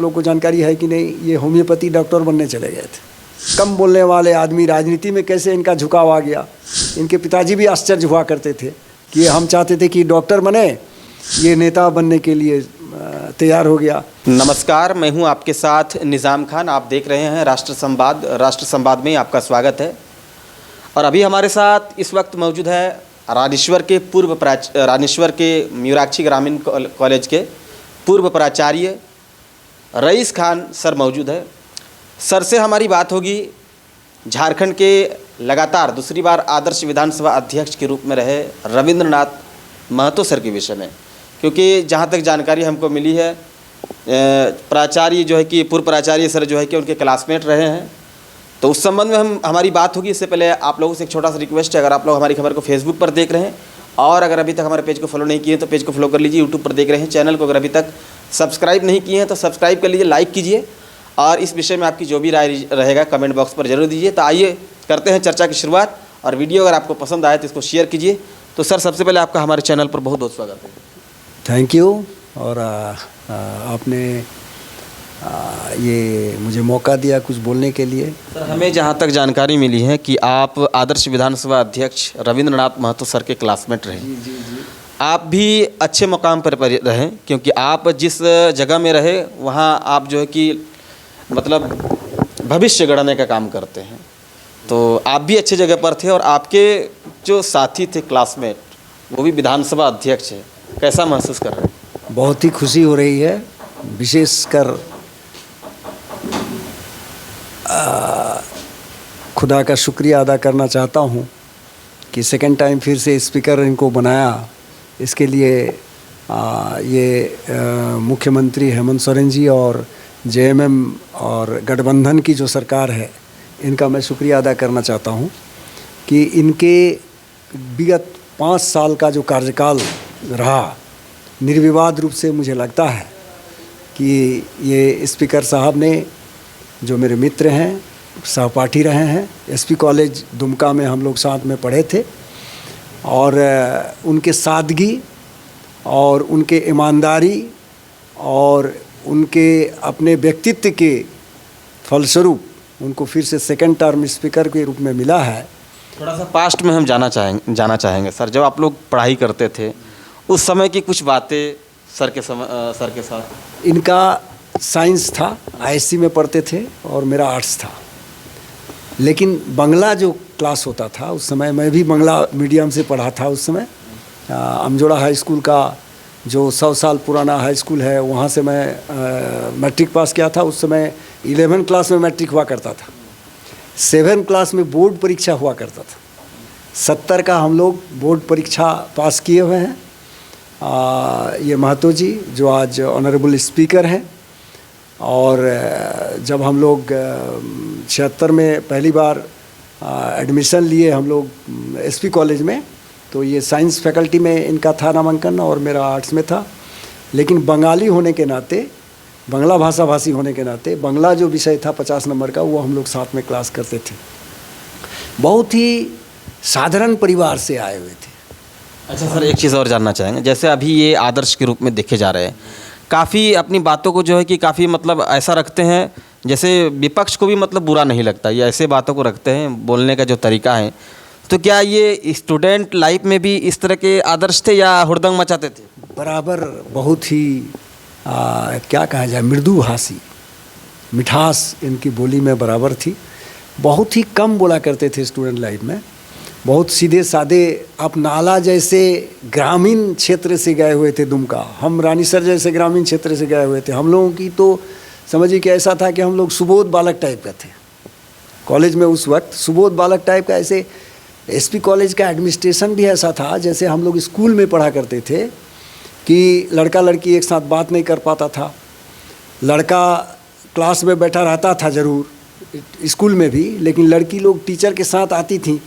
आप लोग को जानकारी है कि नहीं, ये होम्योपैथी डॉक्टर बनने चले गए थे। कम बोलने वाले आदमी राजनीति में कैसे इनका झुकाव आ गया। इनके पिताजी भी आश्चर्य हुआ करते थे कि हम चाहते थे कि डॉक्टर बने, ये नेता बनने के लिए तैयार हो गया। नमस्कार, मैं हूं आपके साथ निज़ाम खान। आप देख रहे हैं राष्ट्र संवाद। राष्ट्र संवाद में आपका स्वागत है। और अभी हमारे साथ इस वक्त मौजूद है रानीश्वर के मयूराक्षी ग्रामीण कॉलेज के पूर्व प्राचार्य रईस खान सर मौजूद है। सर से हमारी बात होगी झारखंड के लगातार दूसरी बार आदर्श विधानसभा अध्यक्ष के रूप में रहे रविंद्रनाथ महतो सर के विषय में, क्योंकि जहाँ तक जानकारी हमको मिली है प्राचार्य जो है कि पूर्व प्राचार्य सर जो है कि उनके क्लासमेट रहे हैं। तो उस संबंध में हमारी बात होगी। इससे पहले आप लोगों से एक छोटा सा रिक्वेस्ट है, अगर आप लोग हमारी खबर को फेसबुक पर देख रहे हैं और अगर अभी तक हमारे पेज को फॉलो नहीं किए तो पेज को फॉलो कर लीजिए। यूट्यूब पर देख रहे हैं, चैनल को अगर अभी तक सब्सक्राइब नहीं किए हैं तो सब्सक्राइब कर लीजिए, लाइक कीजिए और इस विषय में आपकी जो भी राय रहेगा कमेंट बॉक्स पर जरूर दीजिए। तो आइए करते हैं चर्चा की शुरुआत। और वीडियो अगर आपको पसंद आए तो इसको शेयर कीजिए। तो सर, सबसे पहले आपका हमारे चैनल पर बहुत बहुत स्वागत है। Thank you. और आपने ये मुझे मौका दिया कुछ बोलने के लिए। सर, हमें जहाँ तक जानकारी मिली है कि आप आदर्श विधानसभा अध्यक्ष रविंद्रनाथ महतो सर के क्लासमेट रहे। जी। आप भी अच्छे मुकाम पर रहे, क्योंकि आप जिस जगह में रहे वहाँ आप जो है कि मतलब भविष्य गढ़ने का काम करते हैं। तो आप भी अच्छे जगह पर थे और आपके जो साथी थे क्लासमेट वो भी विधानसभा अध्यक्ष है। कैसा महसूस कर रहे हैं? बहुत ही खुशी हो रही है। विशेषकर खुदा का शुक्रिया अदा करना चाहता हूँ कि सेकंड टाइम फिर से स्पीकर इनको बनाया। इसके लिए ये मुख्यमंत्री हेमंत सोरेन जी और जेएमएम और गठबंधन की जो सरकार है, इनका मैं शुक्रिया अदा करना चाहता हूँ कि इनके विगत 5 साल का जो कार्यकाल रहा, निर्विवाद रूप से मुझे लगता है कि ये स्पीकर साहब ने, जो मेरे मित्र हैं, सहपाठी रहे हैं, एसपी कॉलेज दुमका में हम लोग साथ में पढ़े थे, और उनके सादगी और उनके ईमानदारी और उनके अपने व्यक्तित्व के फलस्वरूप उनको फिर से सेकंड टर्म स्पीकर के रूप में मिला है। थोड़ा सा पास्ट में हम जाना चाहेंगे सर। जब आप लोग पढ़ाई करते थे उस समय की कुछ बातें सर के साथ। इनका साइंस था, आईएससी में पढ़ते थे और मेरा आर्ट्स था। लेकिन बांग्ला जो क्लास होता था उस समय, मैं भी बांग्ला मीडियम से पढ़ा था उस समय। अमजोड़ा हाई स्कूल का जो 100 साल पुराना हाई स्कूल है, वहाँ से मैं मैट्रिक पास किया था। उस समय 11 क्लास में मैट्रिक हुआ करता था, 7 क्लास में बोर्ड परीक्षा हुआ करता था। 70 का हम लोग बोर्ड परीक्षा पास किए हुए हैं। ये महतो जी जो आज ऑनरेबल स्पीकर हैं, और जब हम लोग 76 में पहली बार एडमिशन लिए हम लोग एसपी कॉलेज में, तो ये साइंस फैकल्टी में इनका था नामांकन और मेरा आर्ट्स में था। लेकिन बंगाली होने के नाते, बांग्ला भाषी होने के नाते, बांग्ला जो विषय था 50 नंबर का, वो हम लोग साथ में क्लास करते थे। बहुत ही साधारण परिवार से आए हुए थे। अच्छा सर, एक चीज़ और जानना चाहेंगे। जैसे अभी ये आदर्श के रूप में देखे जा रहे हैं, काफ़ी अपनी बातों को जो है कि काफ़ी मतलब ऐसा रखते हैं जैसे विपक्ष को भी मतलब बुरा नहीं लगता, ये ऐसे बातों को रखते हैं, बोलने का जो तरीका है। तो क्या ये स्टूडेंट लाइफ में भी इस तरह के आदर्श थे या हुड़दंग मचाते थे? बराबर बहुत ही क्या कहा जाए, मृदुभाषी, मिठास इनकी बोली में बराबर थी। बहुत ही कम बोला करते थे स्टूडेंट लाइफ में। बहुत सीधे साधे। आप नाला जैसे ग्रामीण क्षेत्र से गए हुए थे दुमका, हम रानीसर जैसे ग्रामीण क्षेत्र से गए हुए थे। हम लोगों की तो समझिए कि ऐसा था कि हम लोग सुबोध बालक टाइप का थे कॉलेज में उस वक्त। सुबोध बालक टाइप का, ऐसे एसपी कॉलेज का एडमिनिस्ट्रेशन भी ऐसा था जैसे हम लोग स्कूल में पढ़ा करते थे कि लड़का लड़की एक साथ बात नहीं कर पाता था। लड़का क्लास में बैठा रहता था ज़रूर स्कूल में भी, लेकिन लड़की लोग टीचर के साथ आती थी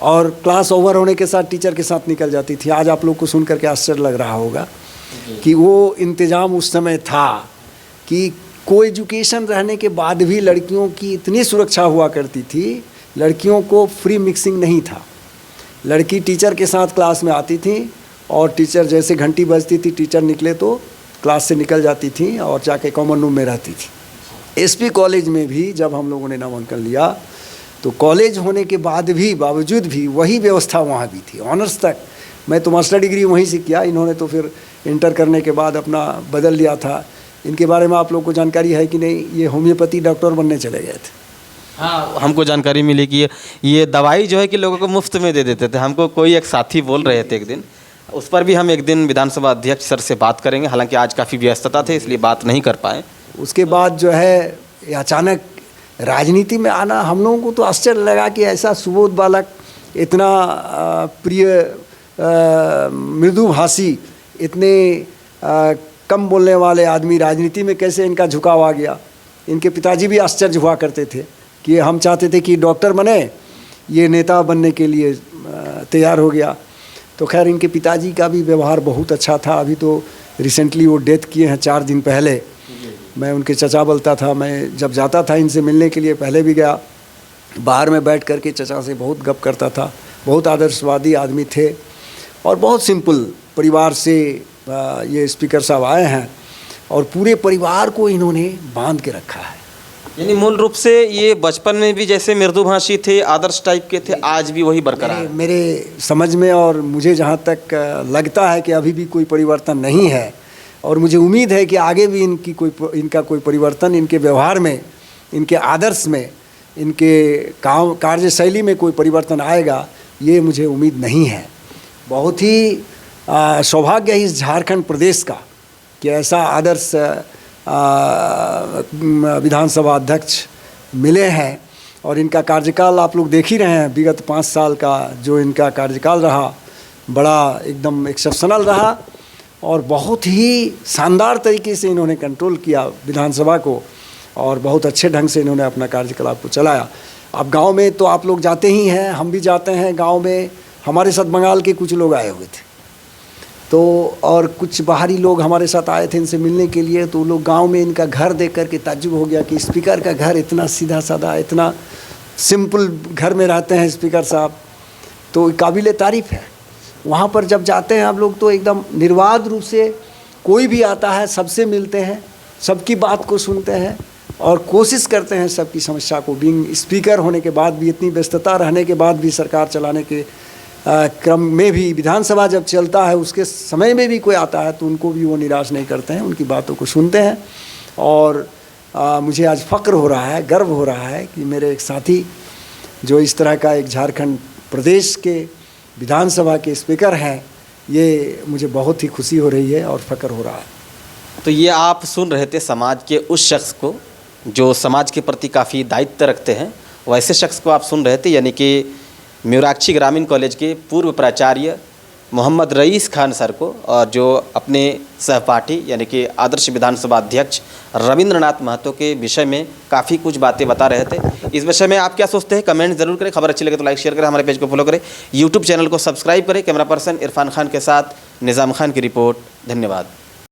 और क्लास ओवर होने के साथ टीचर के साथ निकल जाती थी। आज आप लोग को सुन करके आश्चर्य लग रहा होगा कि वो इंतज़ाम उस समय था कि को एजुकेशन रहने के बाद भी लड़कियों की इतनी सुरक्षा हुआ करती थी। लड़कियों को फ्री मिक्सिंग नहीं था। लड़की टीचर के साथ क्लास में आती थी और टीचर जैसे घंटी बजती थी, टीचर निकले तो क्लास से निकल जाती थी और जाके कॉमन रूम में रहती थी। एसपी कॉलेज में भी जब हम लोगों ने नामांकन लिया तो कॉलेज होने के बाद भी बावजूद भी वही व्यवस्था वहाँ भी थी। ऑनर्स तक मैं तो मास्टर डिग्री वहीं से किया, इन्होंने तो फिर इंटर करने के बाद अपना बदल लिया था। इनके बारे में आप लोग को जानकारी है कि नहीं? ये होम्योपैथी डॉक्टर बनने चले गए थे। हाँ, हमको जानकारी मिली कि ये दवाई जो है कि लोगों को मुफ्त में दे देते थे। हमको कोई एक साथी बोल रहे थे एक दिन, उस पर भी हम एक दिन विधानसभा अध्यक्ष सर से बात करेंगे। हालांकि आज काफ़ी व्यस्तता थे इसलिए बात नहीं कर पाए। उसके बाद जो है ये अचानक राजनीति में आना, हम लोगों को तो आश्चर्य लगा कि ऐसा सुबोध बालक, इतना प्रिय मृदुभाषी, इतने कम बोलने वाले आदमी राजनीति में कैसे इनका झुकाव आ गया। इनके पिताजी भी आश्चर्य हुआ करते थे कि हम चाहते थे कि डॉक्टर बने, ये नेता बनने के लिए तैयार हो गया। तो खैर इनके पिताजी का भी व्यवहार बहुत अच्छा था। अभी तो रिसेंटली वो डेथ किए हैं 4 दिन पहले। मैं उनके चचा बोलता था, मैं जब जाता था इनसे मिलने के लिए, पहले भी गया, बाहर में बैठ कर के चचा से बहुत गप करता था। बहुत आदर्शवादी आदमी थे और बहुत सिंपल परिवार से ये स्पीकर साहब आए हैं और पूरे परिवार को इन्होंने बांध के रखा है। यानी मूल रूप से ये बचपन में भी जैसे मृदुभाषी थे, आदर्श टाइप के थे, आज भी वही बरकरार। मेरे समझ में और मुझे जहाँ तक लगता है कि अभी भी कोई परिवर्तन नहीं है और मुझे उम्मीद है कि आगे भी इनका कोई परिवर्तन, इनके व्यवहार में, इनके आदर्श में, इनके कार्यशैली में कोई परिवर्तन आएगा, ये मुझे उम्मीद नहीं है। बहुत ही सौभाग्य है इस झारखंड प्रदेश का कि ऐसा आदर्श विधानसभा अध्यक्ष मिले हैं और इनका कार्यकाल आप लोग देख ही रहे हैं। विगत 5 साल का जो इनका कार्यकाल रहा, बड़ा एकदम एक्सेप्शनल रहा और बहुत ही शानदार तरीके से इन्होंने कंट्रोल किया विधानसभा को और बहुत अच्छे ढंग से इन्होंने अपना कार्यकलाप को चलाया। अब गांव में तो आप लोग जाते ही हैं, हम भी जाते हैं गांव में। हमारे साथ बंगाल के कुछ लोग आए हुए थे तो, और कुछ बाहरी लोग हमारे साथ आए थे इनसे मिलने के लिए। तो लोग गांव में इनका घर देख कर के ताज्जुब हो गया कि स्पीकर का घर इतना सीधा साधा, इतना सिंपल घर में रहते हैं स्पीकर साहब, तो काबिल तारीफ़ है। वहाँ पर जब जाते हैं आप लोग तो एकदम निर्बाध रूप से कोई भी आता है, सबसे मिलते हैं, सबकी बात को सुनते हैं और कोशिश करते हैं सबकी समस्या को। बीइंग स्पीकर होने के बाद भी, इतनी व्यस्तता रहने के बाद भी, सरकार चलाने के क्रम में भी, विधानसभा जब चलता है उसके समय में भी कोई आता है तो उनको भी वो निराश नहीं करते हैं, उनकी बातों को सुनते हैं। और मुझे आज फ़ख्र हो रहा है, गर्व हो रहा है कि मेरे एक साथी जो इस तरह का एक झारखंड प्रदेश के विधानसभा के स्पीकर हैं, ये मुझे बहुत ही खुशी हो रही है और फ़ख्र हो रहा है। तो ये आप सुन रहे थे समाज के उस शख्स को जो समाज के प्रति काफ़ी दायित्व रखते हैं, वैसे शख्स को आप सुन रहे थे, यानी कि म्यूराक्षी ग्रामीण कॉलेज के पूर्व प्राचार्य मोहम्मद रईस खान सर को, और जो अपने सहपाठी यानी कि आदर्श विधानसभा अध्यक्ष रविंद्रनाथ महतो के विषय में काफ़ी कुछ बातें बता रहे थे। इस विषय में आप क्या सोचते हैं कमेंट जरूर करें। खबर अच्छी लगे तो लाइक शेयर करें, हमारे पेज को फॉलो करें, यूट्यूब चैनल को सब्सक्राइब करें। कैमरा पर्सन इरफान खान के साथ निज़ाम खान की रिपोर्ट। धन्यवाद।